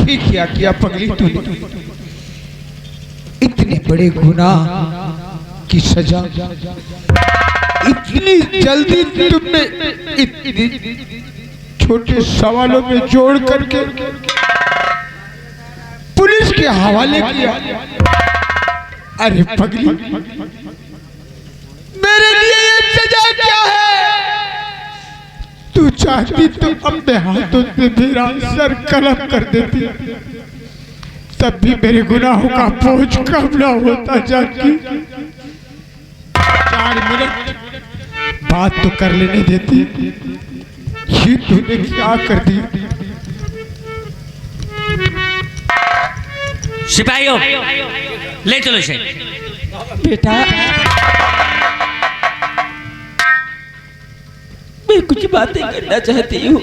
ठीक किया पगली तूने। इतने बड़े गुनाह की सजा इतनी जल्दी तुमने इतनी छोटे सवालों में जोड़ करके पुलिस के हवाले किया। अरे पगली, मेरे लिए ये सजा क्या है? तू चाहती तो अपने हाथों से मेरा सर कलम कर देती, तब भी मेरे गुनाहों का बोझ कम ना होता। जानकी 4 मिनट बात तो कर लेने देती, ये तूने क्या कर दिया? सिपाहियों, ले चलो इसे। बेटा, मैं कुछ बातें करना चाहती हूँ।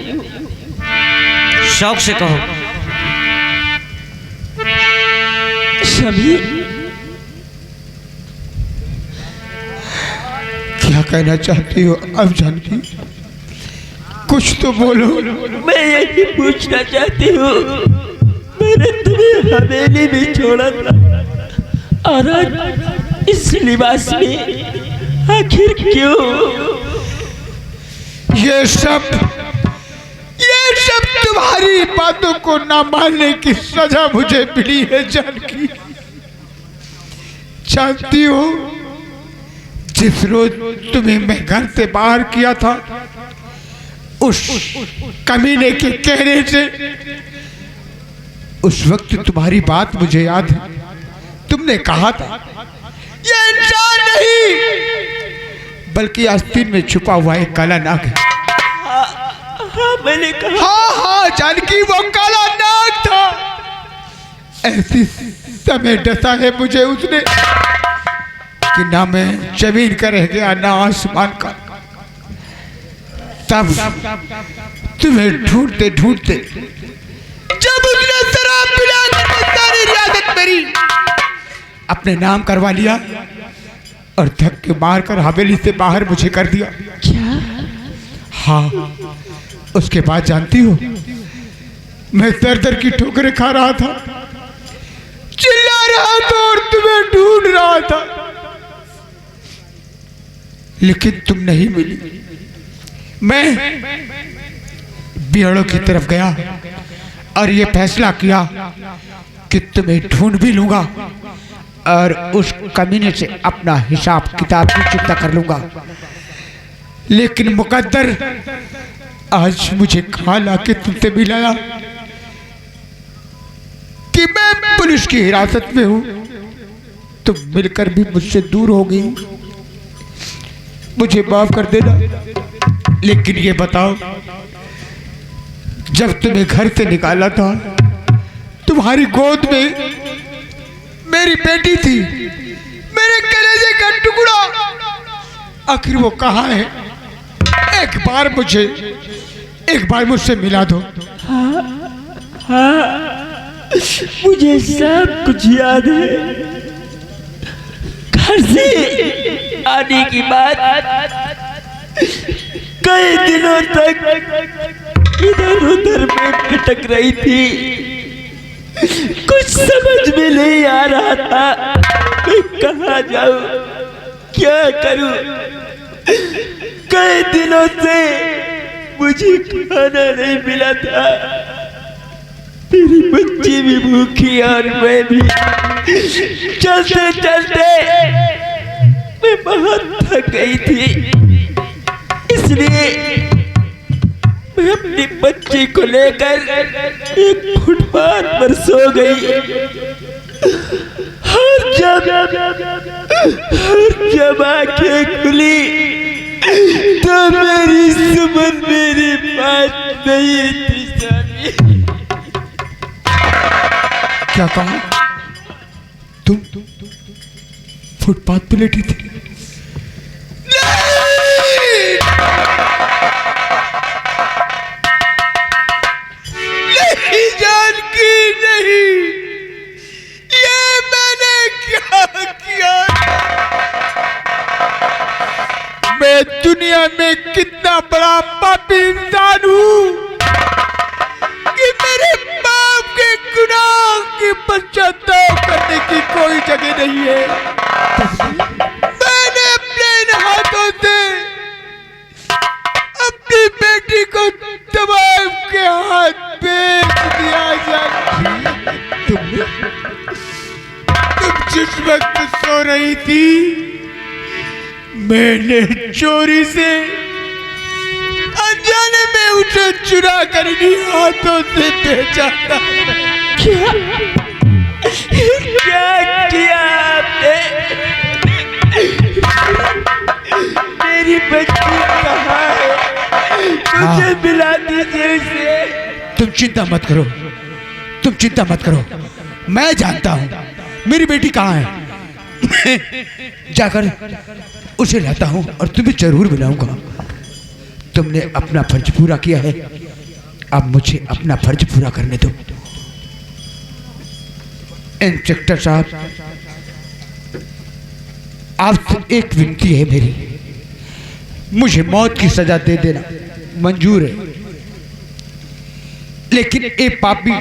शौक से कहो। शमी, क्या कहना चाहती हो अब जानकी? कुछ तो बोलो। मैं यही पूछना चाहती हूँ, मैंने तुम्हें हवेली में छोड़ा था और आज इस लिबास में आखिर क्यों? ये सब तुम्हारी बातों को ना मानने की सजा मुझे मिली है जानकी। जानती हो, जिस रोज तुम्हें मैं घर से बाहर किया था, उस कमीने के कहने से उस वक्त तुम्हारी बात मुझे याद है। तुमने कहा था ये इंसान नहीं बल्कि आस्तीन में छुपा हुआ एक काला नाग है। हाँ, मैंने कहा। हाँ जानकी, वो काला नाग था। ऐसी समय डसा है मुझे उसने कि ना मैं जमीन का रह गया ना आसमान का। तब तुम्हें ढूंढते ढूंढते जब उसने शराब पिलाकर सारी रियासत मेरी अपने नाम करवा लिया और धक्के मारकर हवेली से बाहर मुझे कर दिया। क्या? हाँ, उसके बाद जानती हो, मैं दर दर की ठोकरें खा रहा था, चिल्ला रहा था और तुम्हें ढूंढ रहा था, लेकिन तुम नहीं मिली। मैं बियड़ों की तरफ गया और ये फैसला किया कि तुम्हें ढूंढ भी लूंगा और उस कमीने से अपना हिसाब किताब भी चुकता कर लूंगा। लेकिन मुकद्दर आज मुझे ख्याल आके तुमसे मिलाया कि मैं पुलिस की हिरासत में हूं। तुम मिलकर भी मुझसे दूर हो गई। मुझे माफ कर देना, लेकिन ये बताओ, जब तुम्हें घर से निकाला था, तुम्हारी गोद में मेरी बेटी थी, मेरे कलेजे का टुकड़ा, आखिर वो कहाँ है? एक बार मुझसे मिला दो। हाँ, मुझे सब कुछ याद है। घर से आने की बात कई दिनों तक इधर उधर में भटक रही थी। कुछ समझ में नहीं आ रहा था मैं कहाँ जाऊं, क्या करूं। कई दिनों से मुझे खाना नहीं मिला था। मेरी बच्ची भी भूखी और मैं भी। चलते चलते मैं बहुत थक गई थी, इसलिए मैं अपनी बच्ची को लेकर एक फुटपाथ पर सो गई। और जब आंखें खुली तो मेरी सुमन मेरे पास नहीं थी। क्या कहा? तुम फुटपाथ पे लेटी थी? नहीं जानकी, नहीं, ये मैंने क्या किया? मैं दुनिया में कितना बड़ा पापी इंसान हूँ कि मेरे बाप के रही थी, मैंने चोरी से अनजाने में उसे चुरा कर इन्हीं हाथों से बेचा था। क्या किया आपने? मेरी बच्ची कहाँ है? मुझे मिला दीजिए उसे। तुम चिंता मत करो, तुम चिंता मत करो, मैं जानता हूँ मेरी बेटी कहाँ है। मैं जाकर उसे लाता हूँ और तुम्हें जरूर मिलाऊंगा। तुमने अपना फर्ज पूरा किया है, अब मुझे अपना फर्ज पूरा करने दो। इंस्पेक्टर साहब, आपसे एक विनती है मेरी, मुझे मौत की सजा दे देना मंजूर है, लेकिन एक पापी,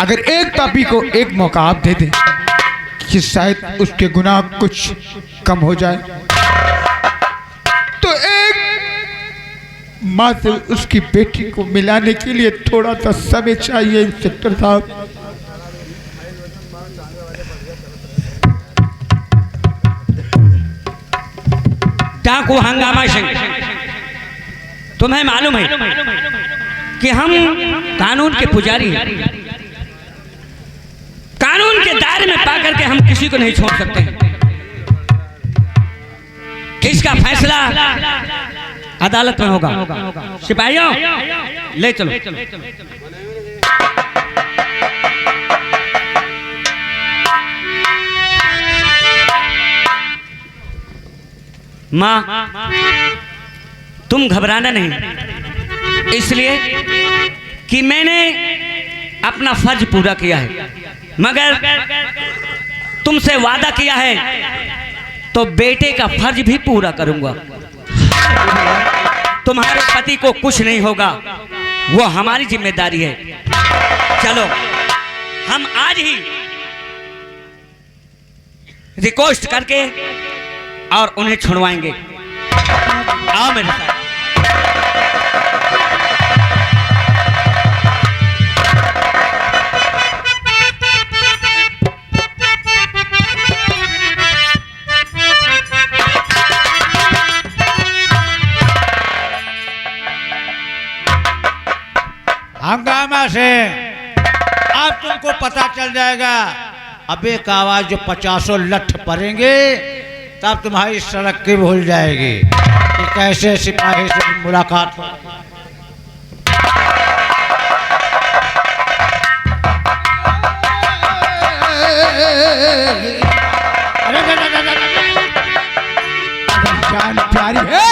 अगर एक पापी को एक मौका आप दे दें कि शायद उसके गुनाह कुछ कम हो जाए, तो एक माँ से उसकी बेटी को मिलाने के लिए थोड़ा सा समय चाहिए इंस्पेक्टर साहब। डाकू हंगामा सिंह, तुम्हें मालूम है कि हम कानून के पुजारी हैं। कानून के दायरे में पाकर के हम किसी को नहीं छोड़ सकते। इसका फैसला अदालत में होगा। सिपाहियों, ले चलो। माँ, तुम घबराना नहीं, इसलिए कि मैंने अपना फर्ज पूरा किया है, मगर तुमसे वादा किया है तो बेटे का फर्ज भी पूरा करूंगा। तुम्हारे पति को कुछ नहीं होगा, वो हमारी जिम्मेदारी है। चलो, हम आज ही रिक्वेस्ट करके और उन्हें छुड़वाएंगे। आओ मेरे साथ। हंगामा से अब तुमको पता चल जाएगा। अब एक आवाज जो 50 लठ पड़ेंगे तब तुम्हारी सड़क की भूल जाएगी कि कैसे सिपाही से मुलाकात हो। अगर जान प्यारी है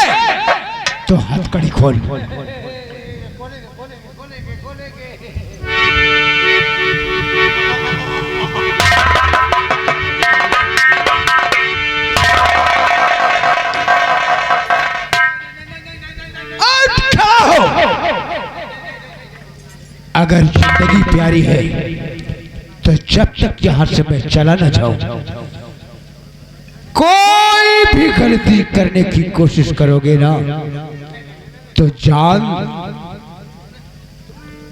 तो हथकड़ी खोल। अगर जिंदगी प्यारी है तो जब तक यहां से मैं चला न जाऊं, कोई भी गलती करने की कोशिश करोगे ना तो जान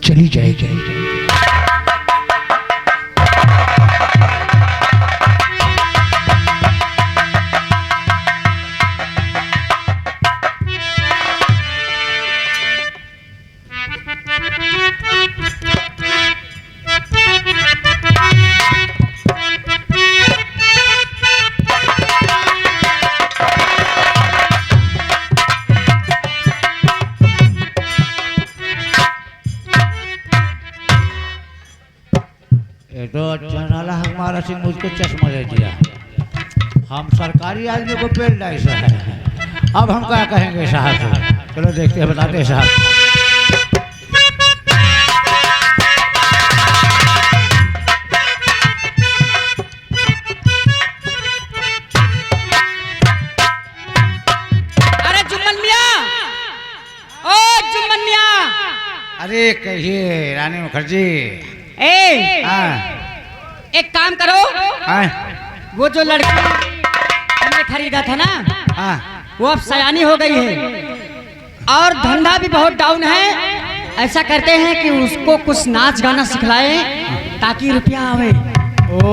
चली जाएगी। तो जनरल हमारा सिंह मुझको चश्मा दे दिया। हम सरकारी आदमी को पेड़ डाइस है। अब हम क्या कहेंगे साहब से? चलो देखते हैं, बताते हैं साहब। अरे जुम्मन मियां, ओ जुम्मन मियां। अरे कहिए रानी मुखर्जी। ए, हाँ एक काम करो, हाँ वो जो लड़की हमने खरीदा था ना, हाँ वो अब सयानी हो गई है और धंधा भी बहुत डाउन है। ऐसा करते हैं कि उसको कुछ नाच गाना सिखलाएं ताकि रुपया आवे, ओ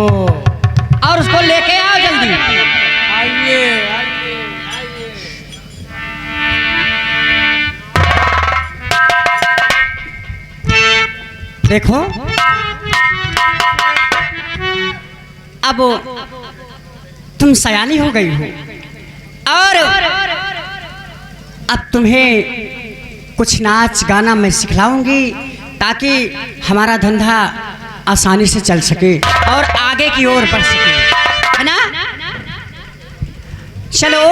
और उसको लेके आओ जल्दी। जल्दी। आइए आइए देखो अब तुम सयानी हो गई हो और अब तुम्हें कुछ नाच गाना मैं सिखलाऊंगी ताकि हमारा धंधा आसानी से चल सके और आगे की ओर बढ़ सके, है ना? चलो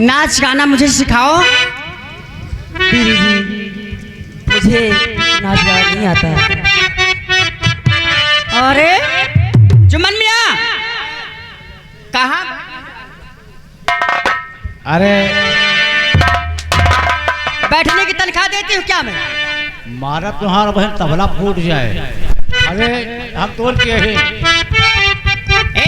नाच गाना मुझे सिखाओ। दीदी जी मुझे नाच गाना नहीं आता है। अरे जुम्मन मियाँ कहाँ? अरे बैठने की तनख्वाह देती हूँ क्या मैं? मारा तुम्हारा बहन तबला फूट जाए। अरे हम तोड़ के हैं। ए,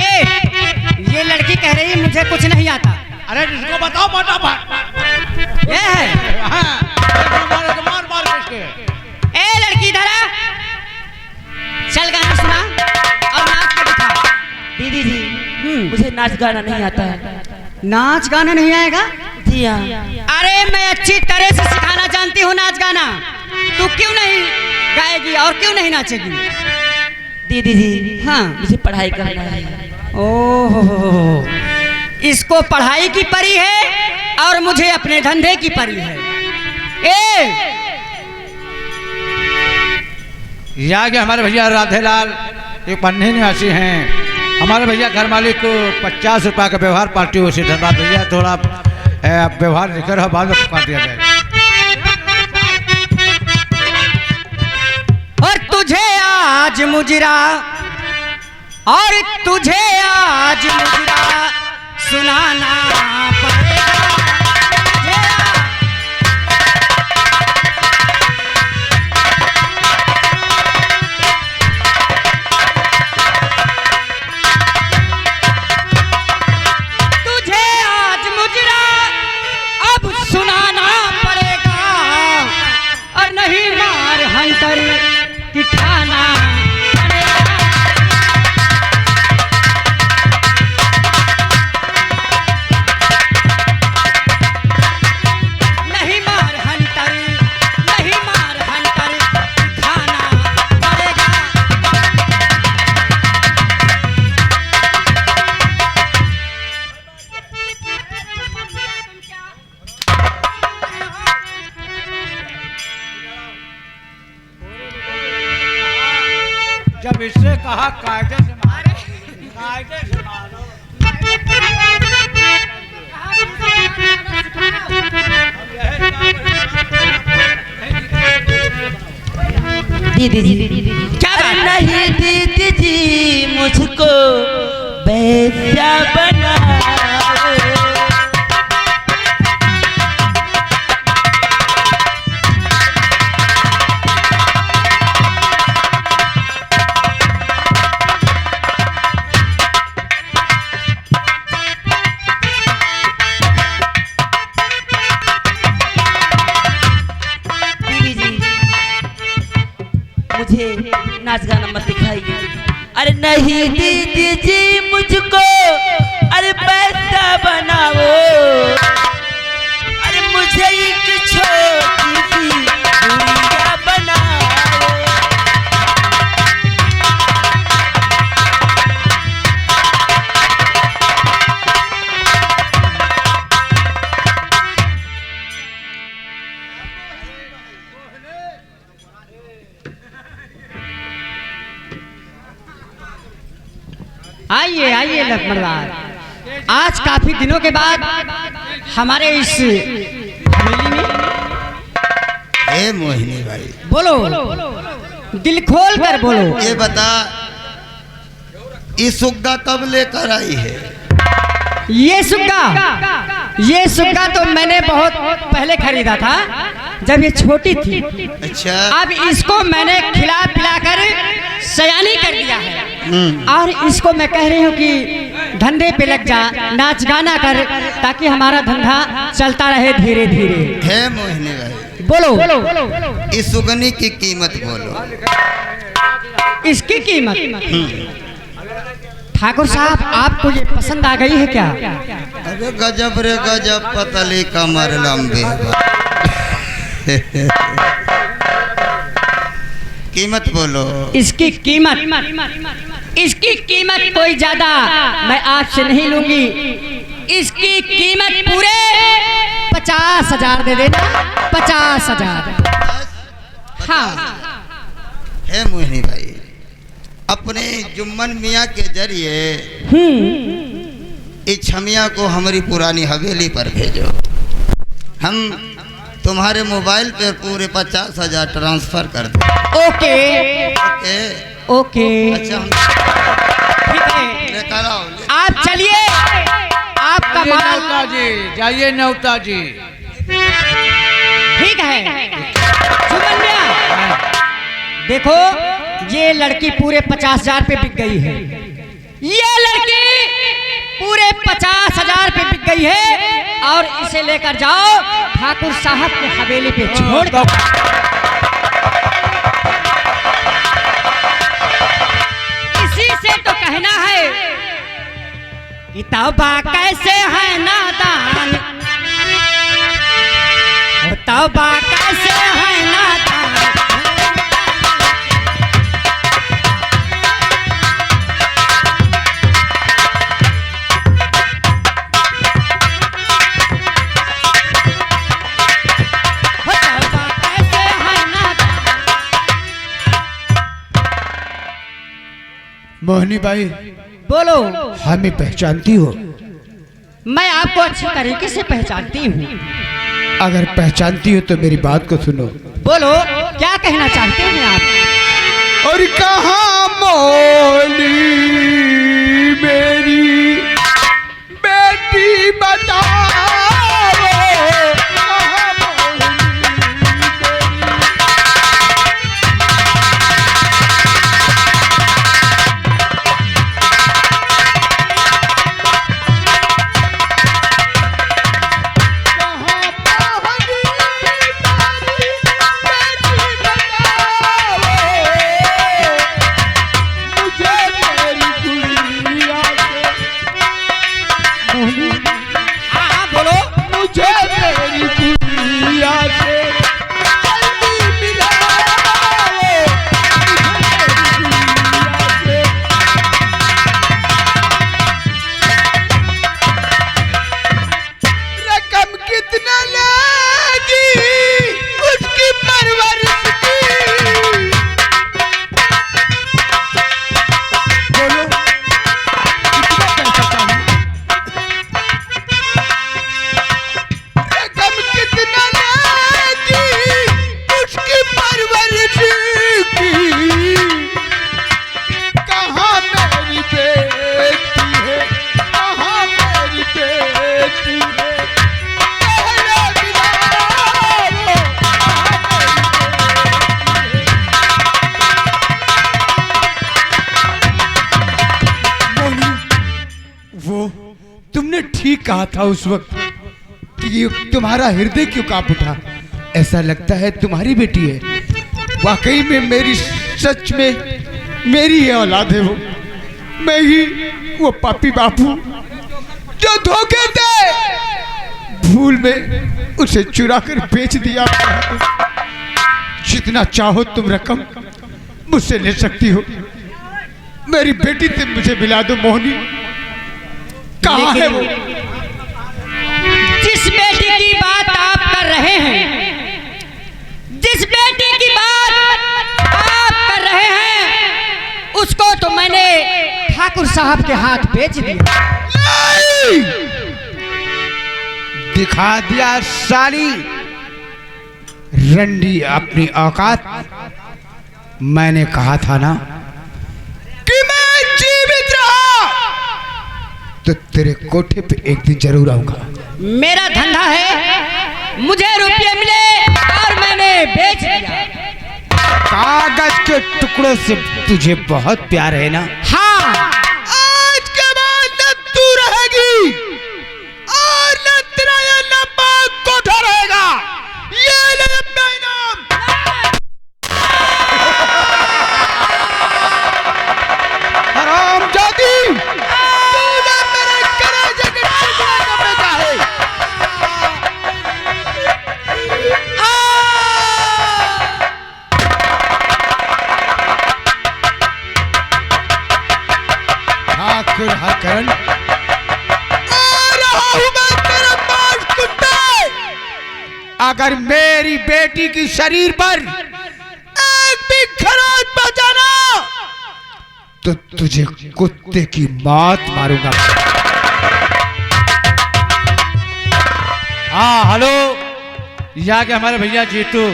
ये लड़की कह रही है मुझे कुछ नहीं आता। अरे जिसको बताओ फटाफट। ये है हाँ, मार मार इसके। ए लड़की इधर आ। चल गाना सुना और नाच के दिखा। दीदी जी मुझे नाच गाना नहीं आता है। नाच गाना नहीं आएगा? जी हाँ। अरे मैं अच्छी तरह से सिखाना जानती हूँ नाच गाना। तू क्यों नहीं गाएगी और क्यों नहीं नाचेगी? दीदी जी हाँ मुझे पढ़ाई करना है। ओहो, इसको पढ़ाई की परी है और मुझे अपने धंधे की परी है। ये आगे हमारे भैया राधेलाल एक पन्ने निवासी हैं। हमारे भैया घर मालिक को 50 रुपये का व्यवहार पार्टी उसी धन्यवाद भैया, थोड़ा व्यवहार लेकर बाद में पुकार दिया जाए। और तुझे आज मुजरा और तुझे आज मुजरा सुनाना पड़ेगा। तुझे आज मुजरा अब सुनाना पड़ेगा और नहीं मार हंटर की खाना पड़ेगा। नहीं मार हंटर की खाना पड़ेगा। जब इससे कहा कायदे से मारो, कायदे से मारो। दीदी जी क्या बात? नहीं दीदी जी मुझको वैसा बनाओ। दीदी जी मुझे नाच गाना मत दिखाइए। अरे नहीं दीदी जी मुझको अरे पैसा बनाओ। अरे मुझे एक छोटी सी गुड़िया बनाओ। आइए आइए लक्ष्मणलाल, आज काफी दिनों के बाद हमारे इस हवेली में हे मोहिनी भाई, बोलो, दिल खोल कर बोलो। ये बता ये सुग्गा कब लेकर आई है? ये सुग्गा तो मैंने बहुत पहले खरीदा था जब ये छोटी थी। अच्छा। अब इसको मैंने खिला पिला कर सयानी कर दिया है और इसको मैं कह रही हूँ कि धंधे पे लग जा, नाच गाना कर ताकि हमारा धंधा चलता रहे धीरे धीरे। हे मोहिनी भाई, बोलो इस सुगनी की कीमत बोलो। इसकी कीमत ठाकुर साहब आपको ये पसंद आ गई है क्या? अरे गजब रे गजब, पतली कमर लंबे कीमत बोलो। इसकी कीमत कोई ज्यादा मैं आपसे नहीं लूंगी। इसकी कीमत पूरे 50,000 दे देना। 50,000। हाँ। है मोहिनी भाई, अपने जुम्मन मियाँ के जरिए इस छमिया को हमारी पुरानी हवेली पर भेजो। हम तुम्हारे मोबाइल पे पूरे 50,000 ट्रांसफर कर दो। ओके ओके अच्छा ठीक है, ले कराओ, आप चलिए। आपका जाइए माल न्योता जी, जाइए न्योता जी। ठीक है। सुकन्या, देखो ये लड़की पूरे 50,000 पे बिक गई है। ये लड़की पूरे 50,000 पे बिक गई है और इसे लेकर जाओ ठाकुर साहब के हवेली पे छोड़ दो। इसी से तो कहना है कि तौबा कैसे है नादान, तौबा कैसे है नादान। मोहिनी भाई, बोलो। हमें पहचानती हो? मैं आपको अच्छी तरीके से पहचानती हूँ। अगर पहचानती हो तो मेरी बात को सुनो। बोलो, क्या कहना चाहते हैं आप? और कहाँ मोहिनी मेरी बेटी बताओ, कहाँ मोहिनी हाँ बोलो। मुझे मेरी गुड़िया से जल्दी मिलाओ, रकम कितना लेगी उसकी परवरिश की? बोलो, रकम कितना लेगी उसकी परवरिश की? कहाँ मेरी बेटी है, कहाँ मेरी बेटी है, पहले मिलाओ, वो तुमने ठीक कहा था उस वक्त कि ये तुम्हारा हृदय क्यों कांप उठा। ऐसा लगता है तुम्हारी बेटी है। वाकई में मेरी, सच में मेरी ही औलाद है वो। मैं ही वो पापी बापू जो धोखे दे भूल में उसे चुरा कर बेच दिया। जितना चाहो तुम रकम मुझसे ले सकती हो। मेरी बेटी से मुझे मिला दो मोहिनी। कहाँ है वो? जिस बेटी की बात आप कर रहे हैं, जिस बेटी की बात आप कर रहे हैं, उसको तो मैंने ठाकुर साहब के हाथ बेच दिया। नहीं! दिखा दिया साली रंडी अपनी औकात। मैंने कहा था ना कि मैं जीवित रहा तो तेरे कोठे पे एक दिन जरूर आऊंगा। मेरा धंधा है, मुझे रुपये मिले और मैंने बेच दिया। कागज के टुकड़ों से तुझे बहुत प्यार है ना? हाँ। आज के बाद न तू रहेगी और न तेरा ये नापाक कोठा रहेगा। ये ले अपना इनाम। हरामजादा! दादी, तूने मेरे कलेजे के टुकड़े को बेचा है। ठाकुर हकरण, अगर मेरी बेटी की शरीर पर एक भी खराज बचाना तो तुझे कुत्ते की मौत मारूंगा। हाँ हेलो, यहाँ के हमारे भैया जीतू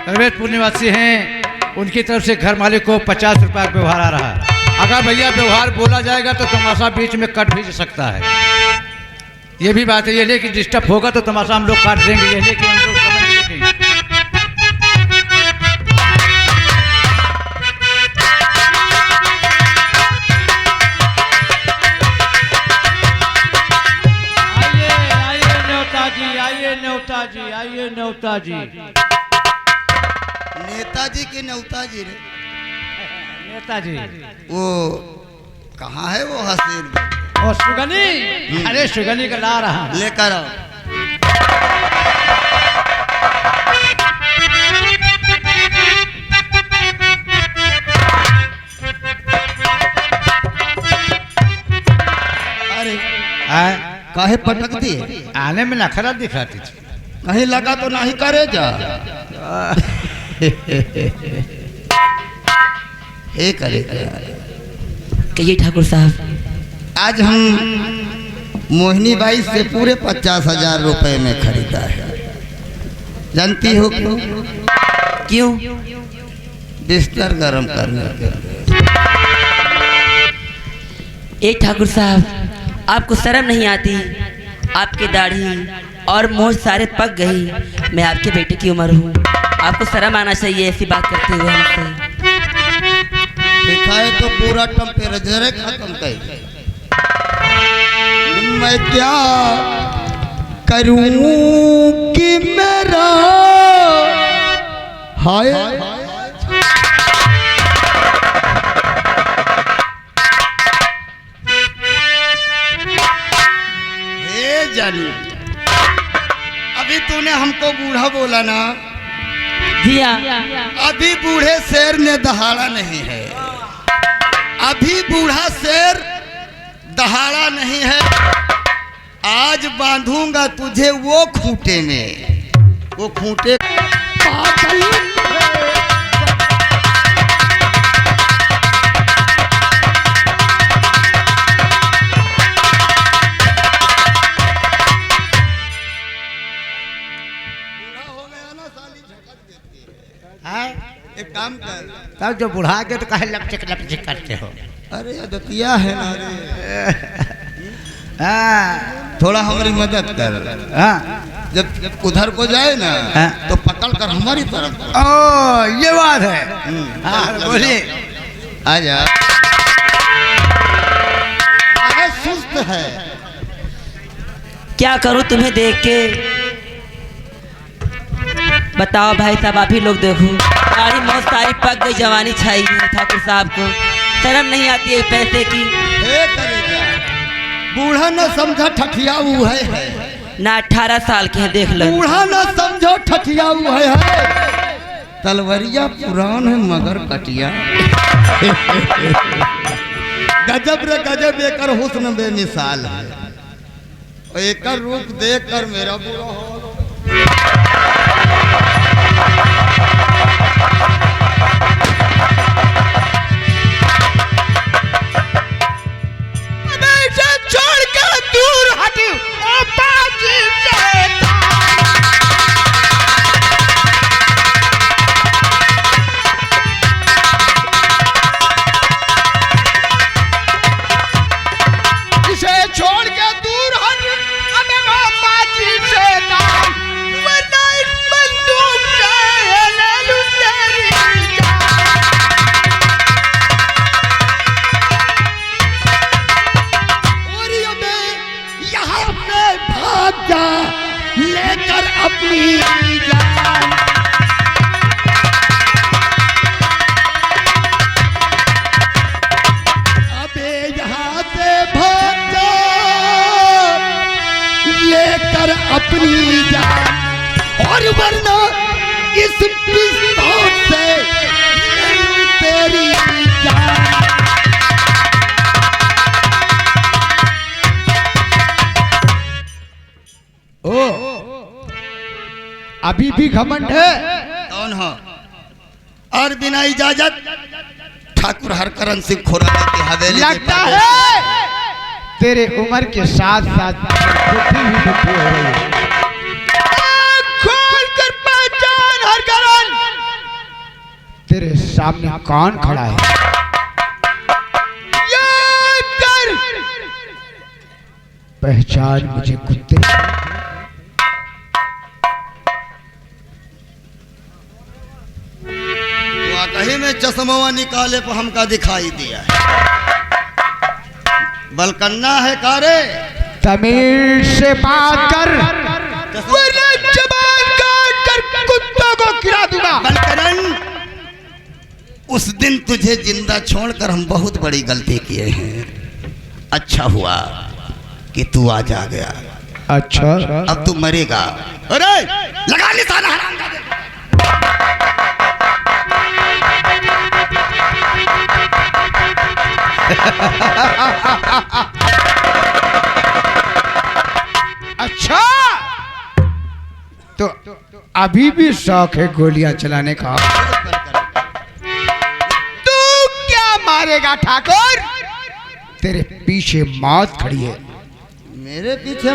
रवेतपुर निवासी हैं, उनकी तरफ से घर मालिक को 50 रुपया व्यवहार आ रहा है। अगर भैया व्यवहार बोला जाएगा तो तमाशा बीच में कट भी सकता है। ये भी बात है, ये लेकिन डिस्टर्ब होगा तो तमाशा हम लोग काट देंगे, ये लेकिन हम लोग समझ लेंगे। आइए न्योता जी, आइए न्योता जी, आइए न्योता जी। नेताजी के न्योता जी रे, नेताजी वो कहाँ है वो हसीन? ओ सुगनी, अरे सुगनी का ला रहा हूं। लेकर आओ। अरे काहे पटक दिए? आने में नखरा दिखाती थी। कहीं लगा तो नहीं करे जा। हे करे कहिए ठाकुर साहब। आज हम मोहिनी बाई से पूरे 50,000 रुपए में खरीदा है। जानती हो क्यों? क्यों? बिस्तर गर्म करने के लिए। ए ठाकुर साहब, आपको शर्म नहीं आती? आपकी दाढ़ी और मूंछ सारे पक गई। मैं आपके बेटे की उम्र हूँ, आपको शर्म आना चाहिए ऐसी बात करते हुए हमसे। दिखाए तो पूरा टेम्परेचर खत्म कर। मैं क्या करूं कि मेरा हाय हे जानी, अभी तूने हमको बूढ़ा बोला ना? जिया, अभी बूढ़े शेर ने दहाड़ा नहीं है। अभी बूढ़ा शेर दहाड़ा नहीं है। आज बांधूंगा तुझे वो खूंटे में, वो खूंटे एक काम कर, तब जो बुढ़ा के तो कहे लपचिक लपचिक करते हो। अरे दतिया है ना रे। थोड़ा हमारी मदद कर। जब उधर को जाए ना तो पकड़ कर हमारी तरफ। ओ ये बात है। बोलिए। आजा। सुस्त है। क्या करूं तुम्हें देख के? बताओ भाई साहब, आप ही लोग देखो, सारी मौत सारी पक गई, जवानी छाई है। ठाकुर साहब को शर्म नहीं आती है पैसे की? बूढ़ा न समझा ठठिया हुआ है ना 18 साल के हैं, देख लो। बूढ़ा न समझो ठठिया हुआ है। तलवरिया पुरान है मगर कटिया। गजब रे गजब, एकर हुस्न बेमिसाल है। एकर रूप देख कर मेरा बुरा हो। छोड़ कर दूर हटी ओ बाजी इसे छोड़ के दूर हट, अबे वो बाजी शैतान। अभी भी घमंड है? कौन हो? और बिना इजाजत ठाकुर हरकरण सिंह खुराना की हवेली के लगता प्रवेश है तेरे उम्र के साथ साथ बुद्धि भी बुद्धि हो गई है। खोल कर पहचान हरकरण, तेरे सामने कौन खड़ा है? याद कर, पहचान मुझे कुत्ते। कहीं में चश्मा निकाले पर हमका दिखाई दिया है। बलकन्ना है कारे? तमीज से बात कर, वरना जबान काट कर कुत्तों को गिरा दूंगा। बलकरण, उस दिन तुझे जिंदा छोड़कर हम बहुत बड़ी गलती किए हैं। अच्छा हुआ कि तू आज आ गया। अच्छा, अब तू मरेगा। अरे लगा निशाना हरामजादे। अच्छा, तो अभी भी शौक है गोलियां चलाने का? तू क्या मारेगा ठाकुर? तेरे पीछे मौत खड़ी है। मेरे पीछे